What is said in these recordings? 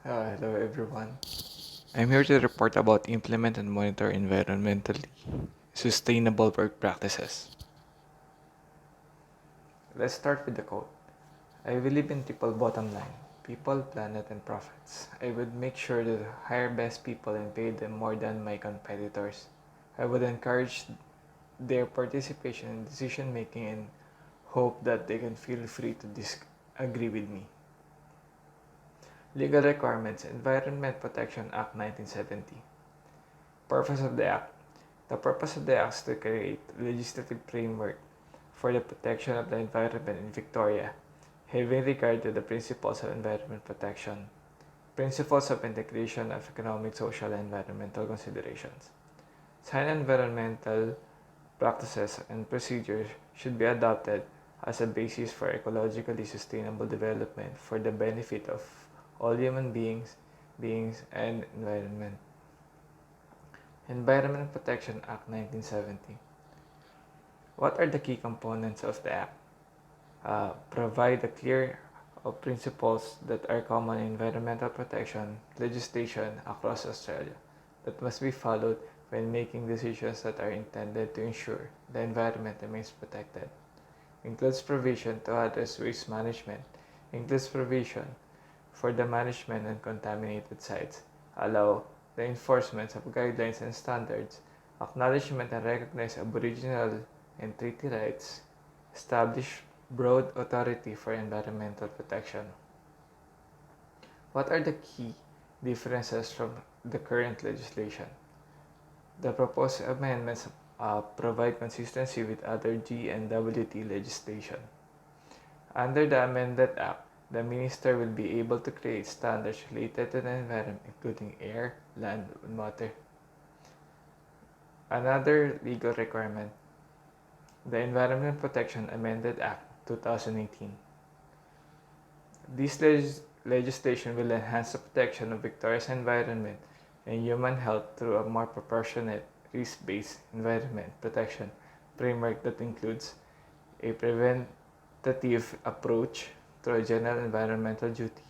Hello everyone. I'm here to report about implement and monitor environmentally sustainable work practices. Let's start with the quote. I believe in triple bottom line, people, planet, and profits. I would make sure to hire best people and pay them more than my competitors. I would encourage their participation in decision making and hope that they can feel free to disagree with me. Legal requirements, Environment Protection Act 1970. Purpose of the Act. The purpose of the Act is to create a legislative framework for the protection of the environment in Victoria, having regard to the principles of environment protection, principles of integration of economic, social, and environmental considerations. Sound environmental practices and procedures should be adopted as a basis for ecologically sustainable development for the benefit of all human beings and environment. Environment Protection Act 1970. What are the key components of the Act? Provide a clear of principles that are common in environmental protection legislation across Australia that must be followed when making decisions that are intended to ensure the environment remains protected. Includes provision to address waste management. Includes provision for the management of contaminated sites. Allow the enforcement of guidelines and standards. Acknowledgement and recognize Aboriginal and treaty rights. Establish broad authority for environmental protection. What are the key differences from the current legislation? The proposed amendments provide consistency with other G and WT legislation. Under the amended Act, the minister will be able to create standards related to the environment, including air, land, and water. Another legal requirement, the Environment Protection Amended Act 2018. This legislation will enhance the protection of Victoria's environment and human health through a more proportionate, risk-based environment protection framework that includes a preventative approach through a general environmental duty,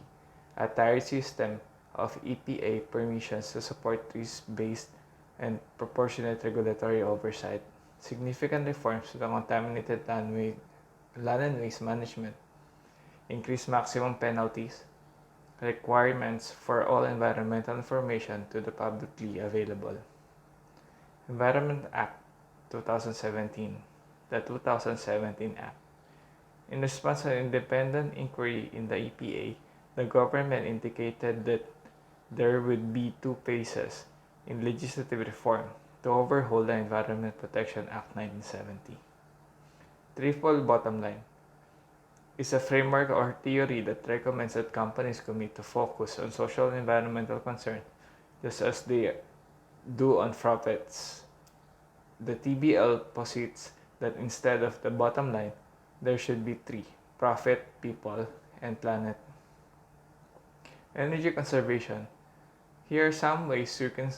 a tiered system of EPA permissions to support risk-based and proportionate regulatory oversight, significant reforms to the contaminated land and waste management, increased maximum penalties, requirements for all environmental information to the publicly available. Environment Act 2017, the 2017 Act. In response to an independent inquiry in the EPA, the government indicated that there would be two phases in legislative reform to overhaul the Environment Protection Act 1970. Triple bottom line is a framework or theory that recommends that companies commit to focus on social and environmental concerns just as they do on profits. The TBL posits that instead of the bottom line, there should be three: profit, people, and planet. Energy conservation. Here are some ways you can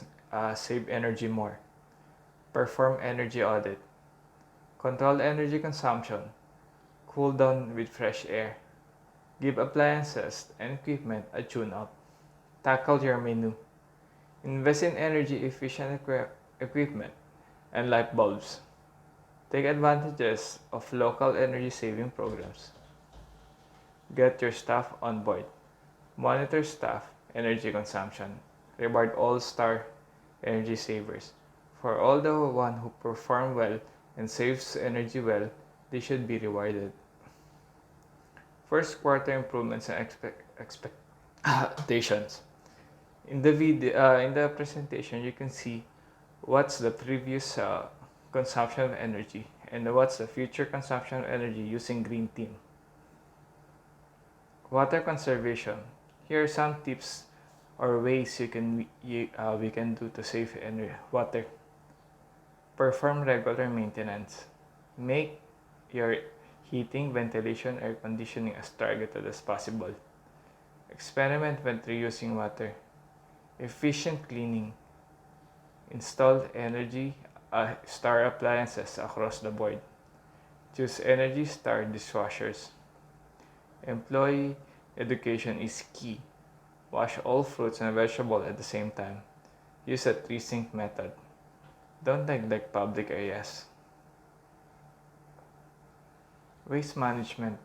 save energy more. Perform energy audit. Control energy consumption. Cool down with fresh air. Give appliances and equipment a tune-up. Tackle your menu. Invest in energy efficient equipment and light bulbs. Take advantages of local energy saving programs. Get your staff on board. Monitor staff energy consumption. Reward all-star energy savers. For all the one who perform well and saves energy well, they should be rewarded. First quarter improvements and expectations. In the presentation, you can see what's the previous consumption of energy and what's the future consumption of energy using green team. Water conservation. Here are some tips or ways we can do to save water. Perform regular maintenance. Make your heating, ventilation, air conditioning as targeted as possible. Experiment when reusing water. Efficient cleaning. Install Energy Star appliances across the board. Choose Energy Star dishwashers. Employee education is key. Wash all fruits and vegetables at the same time. Use a three-sink method. Don't neglect public areas. Waste management.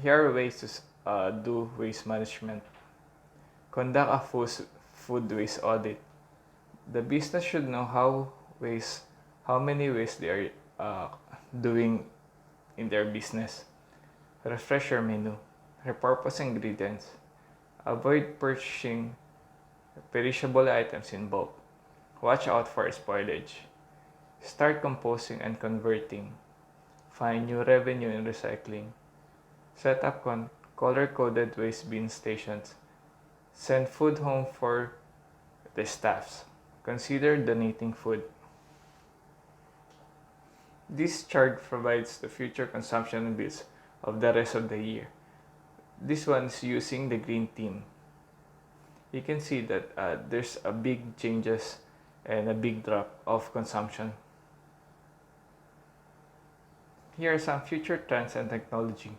Here are ways to do waste management. Conduct a food waste audit. The business should know how many waste they are doing in their business. Refresh your menu. Repurpose ingredients. Avoid purchasing perishable items in bulk. Watch out for spoilage. Start composting and converting. Find new revenue in recycling. Set up color-coded waste bin stations. Send food home for the staffs. Consider donating food. This chart provides the future consumption bills of the rest of the year. This one is using the green theme. You can see that there's a big changes and a big drop of consumption. Here are some future trends and technology.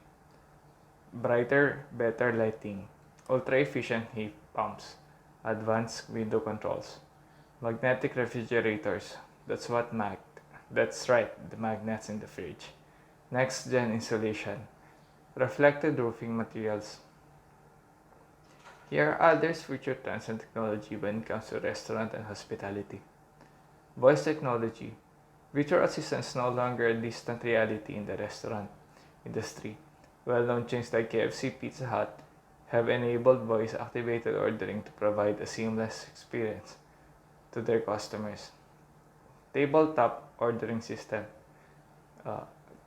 Brighter, better lighting, ultra-efficient heat pumps, advanced window controls, magnetic refrigerators. That's right, the magnets in the fridge. Next gen insulation, reflected roofing materials. Here are others future trends and technology when it comes to restaurant and hospitality. Voice technology. Virtual assistants no longer a distant reality in the restaurant industry. Well-known chains like KFC, Pizza Hut have enabled voice-activated ordering to provide a seamless experience to their customers. Tabletop ordering system,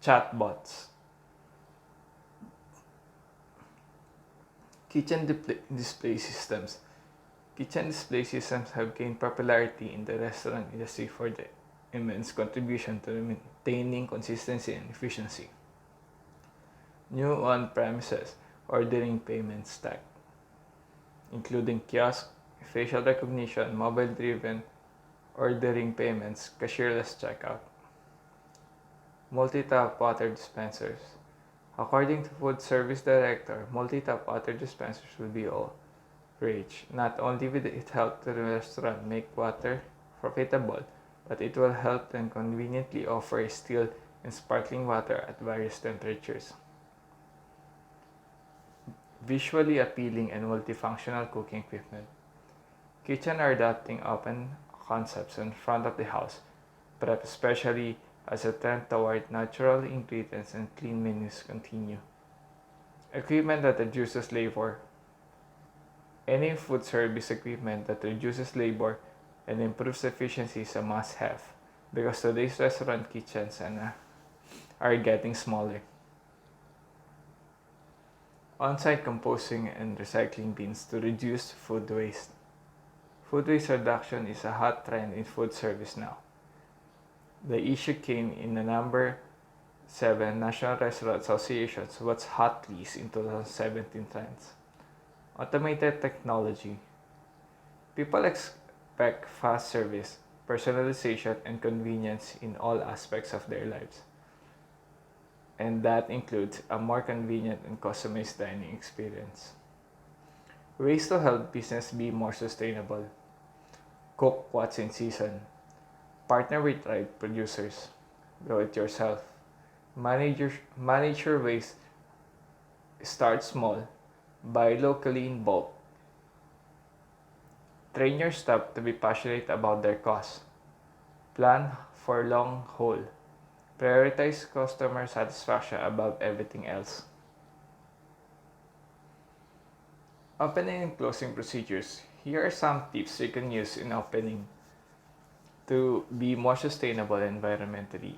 chatbots. Kitchen display systems. Kitchen display systems have gained popularity in the restaurant industry for their immense contribution to maintaining consistency and efficiency. New on-premises ordering payment stack, including kiosk, facial recognition, mobile-driven ordering payments, cashierless checkout. Multi-tap water dispensers. According to Food Service Director, multi-tap water dispensers will be all rage. Not only will it help the restaurant make water profitable, but it will help them conveniently offer still and sparkling water at various temperatures. Visually appealing and multifunctional cooking equipment. Kitchens are adopting open concepts in front of the house, but especially as a trend toward natural ingredients and clean menus continue. Equipment that reduces labor. Any food service equipment that reduces labor and improves efficiency is a must-have because today's restaurant kitchens are getting smaller. On-site composting and recycling bins to reduce food waste. Food waste reduction is a hot trend in food service now. The issue came in the number 7 National Restaurant Association's What's Hot list in 2017 trends. Automated technology. People expect fast service, personalization, and convenience in all aspects of their lives. And that includes a more convenient and customized dining experience. Ways to help business be more sustainable. Cook what's in season. Partner with right producers. Grow it yourself. Manage your waste. Start small. Buy locally in bulk. Train your staff to be passionate about their cause. Plan for long haul. Prioritize customer satisfaction above everything else. Opening and closing procedures. Here are some tips you can use in opening to be more sustainable environmentally.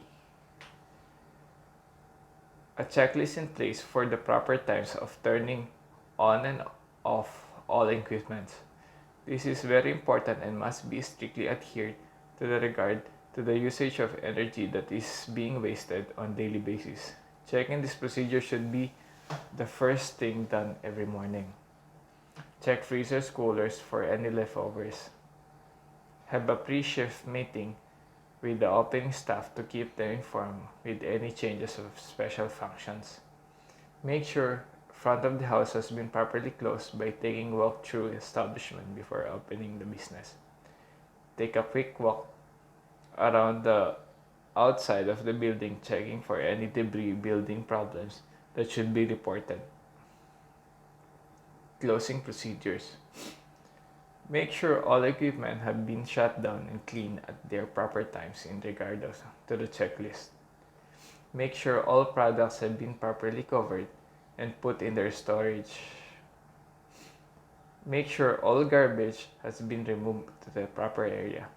A checklist in place for the proper times of turning on and off all equipment. This is very important and must be strictly adhered to the regard to the usage of energy that is being wasted on daily basis. Checking this procedure should be the first thing done every morning. Check freezers, coolers for any leftovers. Have a pre-shift meeting with the opening staff to keep them informed with any changes of special functions. Make sure front of the house has been properly closed by taking a walk through establishment before opening the business. Take a quick walk around the outside of the building, checking for any debris, building problems that should be reported. Closing procedures. Make sure all equipment have been shut down and cleaned at their proper times in regard to the checklist. Make sure all products have been properly covered and put in their storage. Make sure all garbage has been removed to the proper area.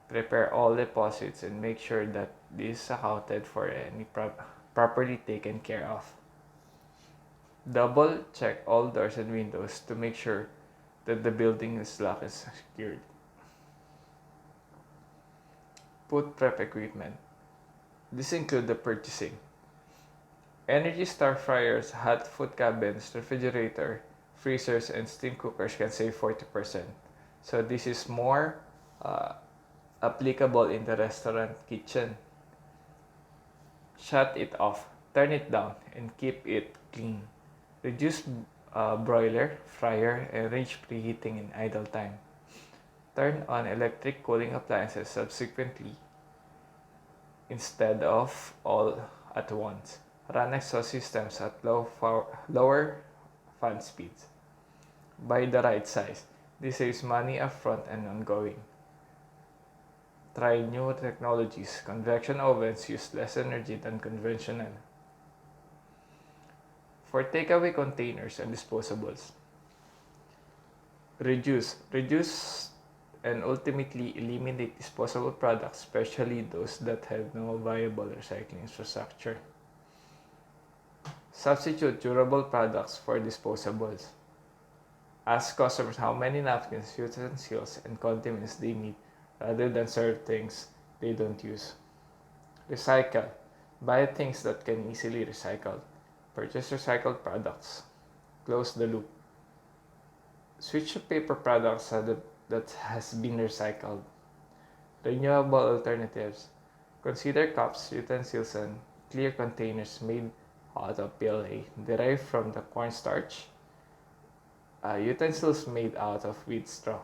Prepare all deposits and make sure that this is accounted for and properly taken care of. Double check all doors and windows to make sure that the building is locked and secured. Put prep equipment. This includes the purchasing. Energy Star fryers, hot food cabins, refrigerator, freezers, and steam cookers can save 40%. So this is more applicable in the restaurant kitchen. Shut it off, turn it down, and keep it clean. Reduce broiler, fryer, and range preheating in idle time. Turn on electric cooling appliances subsequently instead of all at once. Run exhaust systems at lower fan speeds. Buy the right size. This saves money upfront and ongoing. Try new technologies. Convection ovens use less energy than conventional. For takeaway containers and disposables. Reduce and ultimately eliminate disposable products, especially those that have no viable recycling infrastructure. Substitute durable products for disposables. Ask customers how many napkins, utensils, and condiments they need rather than serve things they don't use. Recycle. Buy things that can easily recycle. Purchase recycled products. Close the loop. Switch to paper products that has been recycled. Renewable alternatives. Consider cups, utensils, and clear containers made out of PLA derived from the cornstarch. Utensils made out of wheat straw.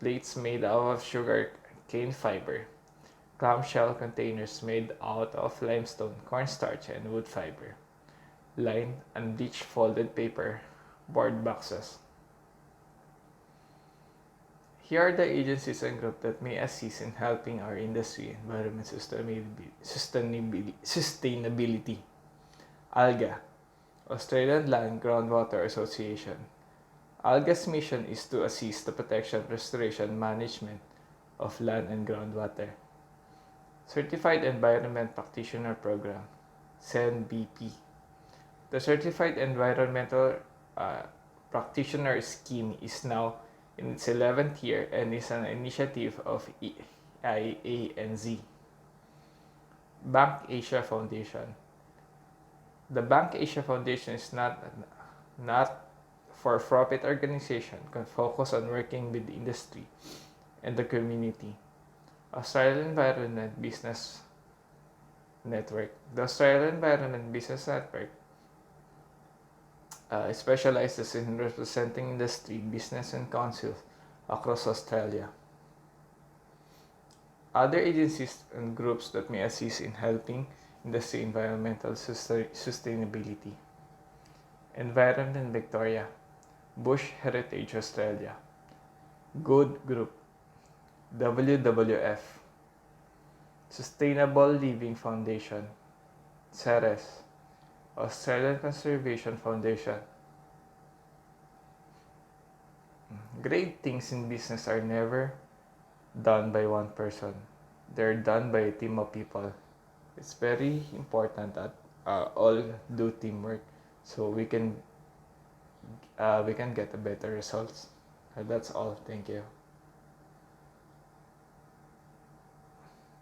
Plates made out of sugar cane fiber. Clamshell containers made out of limestone, cornstarch, and wood fiber. Lined and bleached folded paper board boxes. Here are the agencies and groups that may assist in helping our industry environment sustainability. ALGA, Australian Land Groundwater Association. ALGA's mission is to assist the protection, restoration, management of land and groundwater. Certified Environment Practitioner Program, CENBP. The Certified Environmental Practitioner Scheme is now in its 11th year and is an initiative of EIA&Z. Bank Asia Foundation. The Bank Asia Foundation is not for-profit organization focused on working with the industry and the community. Australian Environment Business Network. The Australian Environment Business Network specializes in representing industry, business, and councils across Australia. Other agencies and groups that may assist in helping industry environmental sustainability. Environment Victoria, Bush Heritage Australia, Good Group, WWF, Sustainable Living Foundation, CERES, Australian Conservation Foundation. Great things in business are never done by one person. They're done by a team of people. It's very important that all do teamwork so we can get a better results. That's all. Thank you.